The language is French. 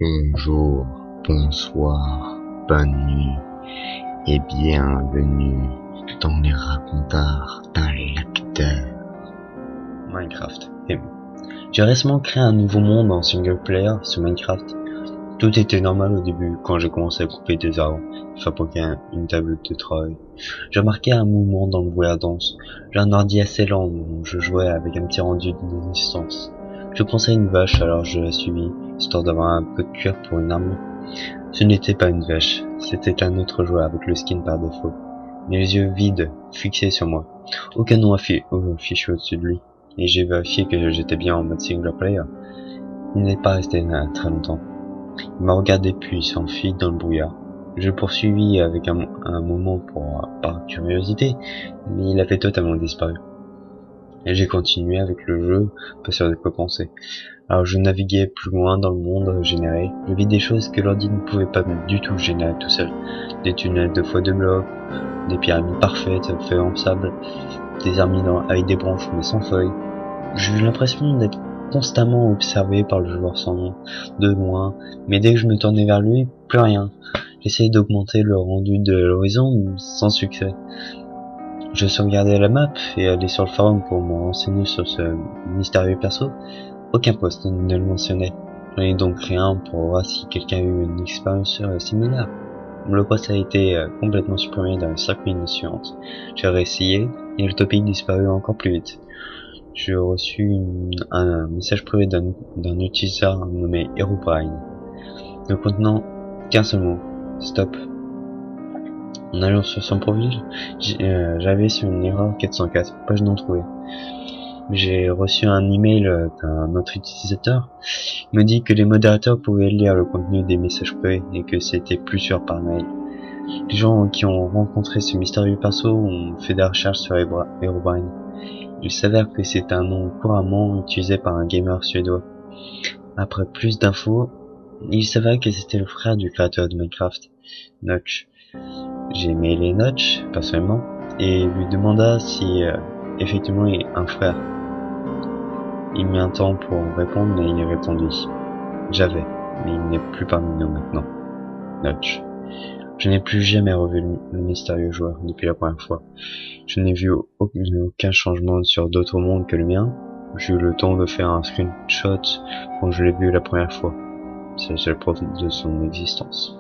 Bonjour, bonsoir, bonne nuit et bienvenue dans les racontards d'un lecteur. Minecraft. J'ai récemment créé un nouveau monde en single player sur Minecraft. Tout était normal au début quand j'ai commencé à couper des arbres, fabriquer une table de travail. J'ai remarqué un mouvement dans le brouillard dense. J'ai un ordi assez lent où je jouais avec un petit rendu de distance. Je pensais à une vache, alors je la suivis, histoire d'avoir un peu de cuir pour une armure. Ce n'était pas une vache, c'était un autre joueur avec le skin par défaut. Mais les yeux vides, fixés sur moi. Aucun nom affiché au-dessus de lui. Et j'ai vérifié que j'étais bien en mode single player. Il n'est pas resté là très longtemps. Il m'a regardé puis s'enfuit dans le brouillard. Je le poursuivis avec un moment par curiosité, mais il avait totalement disparu. Et j'ai continué avec le jeu, pas sûr de quoi penser. Alors je naviguais plus loin dans le monde généré. Je vis des choses que l'ordi ne pouvait pas du tout générer tout seul. Des tunnels 2x2 blocs, des pyramides parfaites faites en sable, des armes avec des branches mais sans feuilles. J'ai eu l'impression d'être constamment observé par le joueur sans nom, de loin, mais dès que je me tournais vers lui, plus rien. J'essayais d'augmenter le rendu de l'horizon, sans succès. Je sauvegardais la map et allais sur le forum pour me renseigner sur ce mystérieux perso. Aucun post ne le mentionnait. J'en ai donc rien pour voir si quelqu'un a eu une expérience similaire. Le post a été complètement supprimé dans les 5 minutes suivantes. J'ai réessayé et le topic disparut encore plus vite. J'ai reçu un message privé d'un utilisateur nommé Herobrine, ne contenant qu'un seul mot: stop. En allant sur son profil, j'avais sur une erreur 404, page non trouvée. J'ai reçu un email d'un autre utilisateur. Il me dit que les modérateurs pouvaient lire le contenu des messages privés et que c'était plus sûr par mail. Les gens qui ont rencontré ce mystérieux perso ont fait des recherches sur Herobrine. Il s'avère que c'est un nom couramment utilisé par un gamer suédois. Après plus d'infos, il s'avère que c'était le frère du créateur de Minecraft, Notch. J'ai mailé Notch, personnellement, et lui demanda si effectivement il est un frère. Il mit un temps pour répondre, mais il répondit: j'avais, mais il n'est plus parmi nous maintenant. Notch. Je n'ai plus jamais revu le mystérieux joueur depuis la première fois. Je n'ai vu aucun changement sur d'autres mondes que le mien. J'ai eu le temps de faire un screenshot quand je l'ai vu la première fois. C'est la seule preuve de son existence.